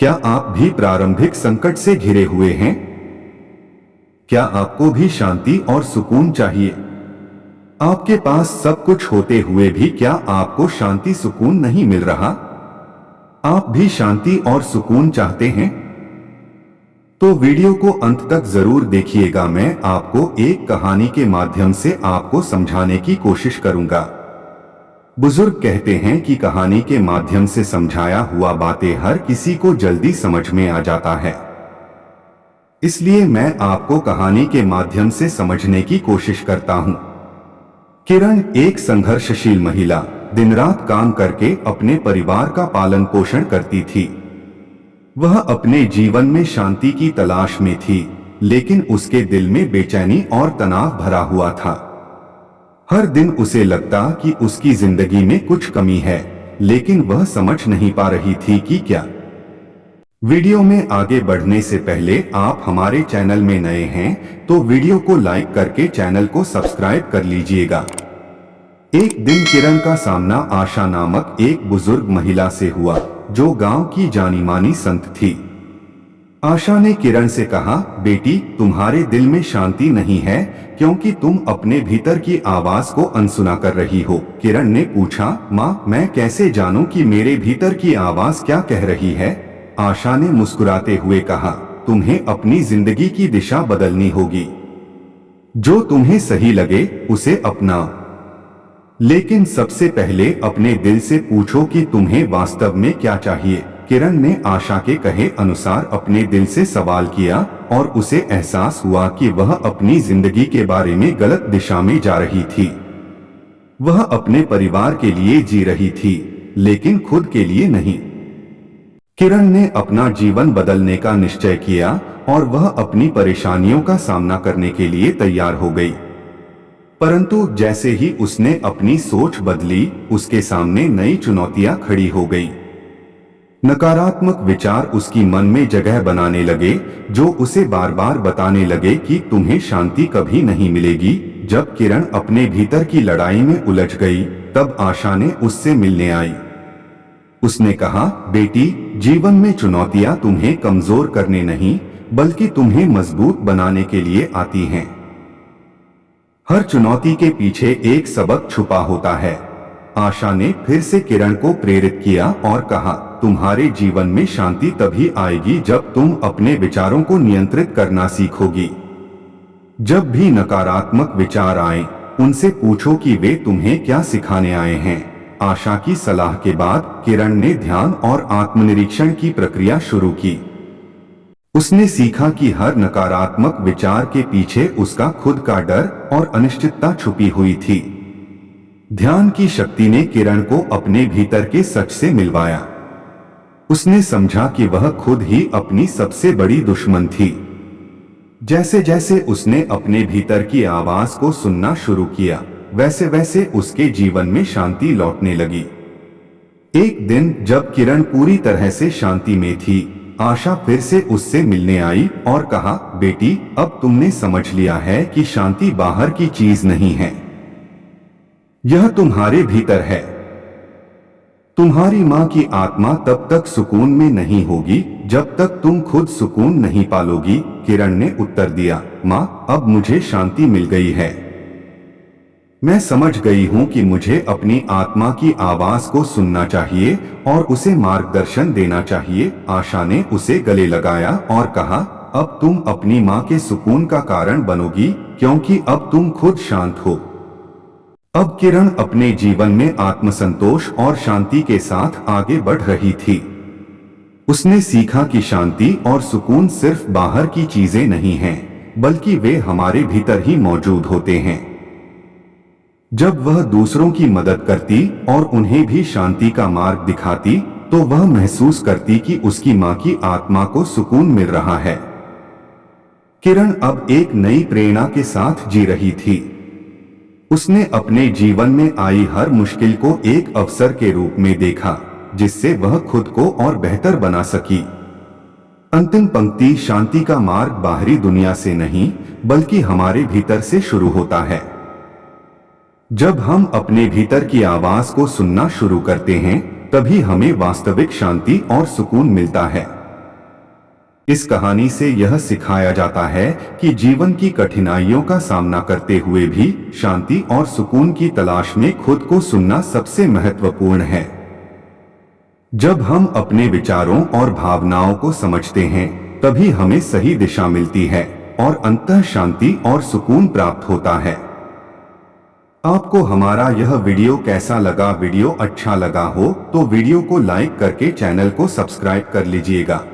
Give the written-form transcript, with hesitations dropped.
क्या आप भी प्रारंभिक संकट से घिरे हुए हैं? क्या आपको भी शांति और सुकून चाहिए? आपके पास सब कुछ होते हुए भी क्या आपको शांति सुकून नहीं मिल रहा? आप भी शांति और सुकून चाहते हैं? तो वीडियो को अंत तक जरूर देखिएगा। मैं आपको एक कहानी के माध्यम से आपको समझाने की कोशिश करूंगा। बुजुर्ग कहते हैं कि कहानी के माध्यम से समझाया हुआ बातें हर किसी को जल्दी समझ में आ जाता है। इसलिए मैं आपको कहानी के माध्यम से समझने की कोशिश करता हूं। किरण एक संघर्षशील महिला, दिन रात काम करके अपने परिवार का पालन पोषण करती थी। वह अपने जीवन में शांति की तलाश में थी, लेकिन उसके दिल में बेचैनी और तनाव भरा हुआ था। हर दिन उसे लगता कि उसकी जिंदगी में कुछ कमी है, लेकिन वह समझ नहीं पा रही थी कि क्या। वीडियो में आगे बढ़ने से पहले आप हमारे चैनल में नए हैं तो वीडियो को लाइक करके चैनल को सब्सक्राइब कर लीजिएगा। एक दिन किरण का सामना आशा नामक एक बुजुर्ग महिला से हुआ, जो गांव की जानी मानी संत थी। आशा ने किरण से कहा, बेटी, तुम्हारे दिल में शांति नहीं है क्योंकि तुम अपने भीतर की आवाज को अनसुना कर रही हो। किरण ने पूछा, माँ, मैं कैसे जानूं कि मेरे भीतर की आवाज क्या कह रही है? आशा ने मुस्कुराते हुए कहा, तुम्हें अपनी जिंदगी की दिशा बदलनी होगी। जो तुम्हें सही लगे उसे अपनाओ, लेकिन सबसे पहले अपने दिल से पूछो कि तुम्हें वास्तव में क्या चाहिए। किरण ने आशा के कहे अनुसार अपने दिल से सवाल किया और उसे एहसास हुआ कि वह अपनी जिंदगी के बारे में गलत दिशा में जा रही थी। वह अपने परिवार के लिए जी रही थी, लेकिन खुद के लिए नहीं। किरण ने अपना जीवन बदलने का निश्चय किया और वह अपनी परेशानियों का सामना करने के लिए तैयार हो गई। परंतु जैसे ही उसने अपनी सोच बदली, उसके सामने नई चुनौतियां खड़ी हो गई। नकारात्मक विचार उसकी मन में जगह बनाने लगे, जो उसे बार बार बताने लगे कि तुम्हें शांति कभी नहीं मिलेगी। जब किरण अपने भीतर की लड़ाई में उलझ गई, तब आशा ने उससे मिलने आई। उसने कहा, बेटी, जीवन में चुनौतियां तुम्हें कमजोर करने नहीं, बल्कि तुम्हें मजबूत बनाने के लिए आती हैं। हर चुनौती के पीछे एक सबक छुपा होता है। आशा ने फिर से किरण को प्रेरित किया और कहा, तुम्हारे जीवन में शांति तभी आएगी जब तुम अपने विचारों को नियंत्रित करना सीखोगी। जब भी नकारात्मक विचार आए, उनसे पूछो कि वे तुम्हें क्या सिखाने आए हैं। आशा की सलाह के बाद किरण ने ध्यान और आत्मनिरीक्षण की प्रक्रिया शुरू की। उसने सीखा कि हर नकारात्मक विचार के पीछे उसका खुद का डर और अनिश्चितता छुपी हुई थी। ध्यान की शक्ति ने किरण को अपने भीतर के सच से मिलवाया। उसने समझा कि वह खुद ही अपनी सबसे बड़ी दुश्मन थी। जैसे जैसे उसने अपने भीतर की आवाज को सुनना शुरू किया, वैसे वैसे उसके जीवन में शांति लौटने लगी। एक दिन जब किरण पूरी तरह से शांति में थी, आशा फिर से उससे मिलने आई और कहा, बेटी, अब तुमने समझ लिया है कि शांति बाहर की चीज नहीं है, यह तुम्हारे भीतर है। तुम्हारी माँ की आत्मा तब तक सुकून में नहीं होगी जब तक तुम खुद सुकून नहीं पालोगी। किरण ने उत्तर दिया, माँ, अब मुझे शांति मिल गई है। मैं समझ गई हूँ कि मुझे अपनी आत्मा की आवाज को सुनना चाहिए और उसे मार्गदर्शन देना चाहिए। आशा ने उसे गले लगाया और कहा, अब तुम अपनी माँ के सुकून का कारण बनोगी, क्योंकि अब तुम खुद शांत हो। अब किरण अपने जीवन में आत्मसंतोष और शांति के साथ आगे बढ़ रही थी। उसने सीखा कि शांति और सुकून सिर्फ बाहर की चीजें नहीं हैं, बल्कि वे हमारे भीतर ही मौजूद होते हैं। जब वह दूसरों की मदद करती और उन्हें भी शांति का मार्ग दिखाती, तो वह महसूस करती कि उसकी माँ की आत्मा को सुकून मिल रहा है। किरण अब एक नई प्रेरणा के साथ जी रही थी। उसने अपने जीवन में आई हर मुश्किल को एक अवसर के रूप में देखा, जिससे वह खुद को और बेहतर बना सकी। अंतिम पंक्ति, शांति का मार्ग बाहरी दुनिया से नहीं, बल्कि हमारे भीतर से शुरू होता है। जब हम अपने भीतर की आवाज को सुनना शुरू करते हैं, तभी हमें वास्तविक शांति और सुकून मिलता है। इस कहानी से यह सिखाया जाता है कि जीवन की कठिनाइयों का सामना करते हुए भी शांति और सुकून की तलाश में खुद को सुनना सबसे महत्वपूर्ण है। जब हम अपने विचारों और भावनाओं को समझते हैं, तभी हमें सही दिशा मिलती है और अंततः शांति और सुकून प्राप्त होता है। आपको हमारा यह वीडियो कैसा लगा? वीडियो अच्छा लगा हो तो वीडियो को लाइक करके चैनल को सब्सक्राइब कर लीजिएगा।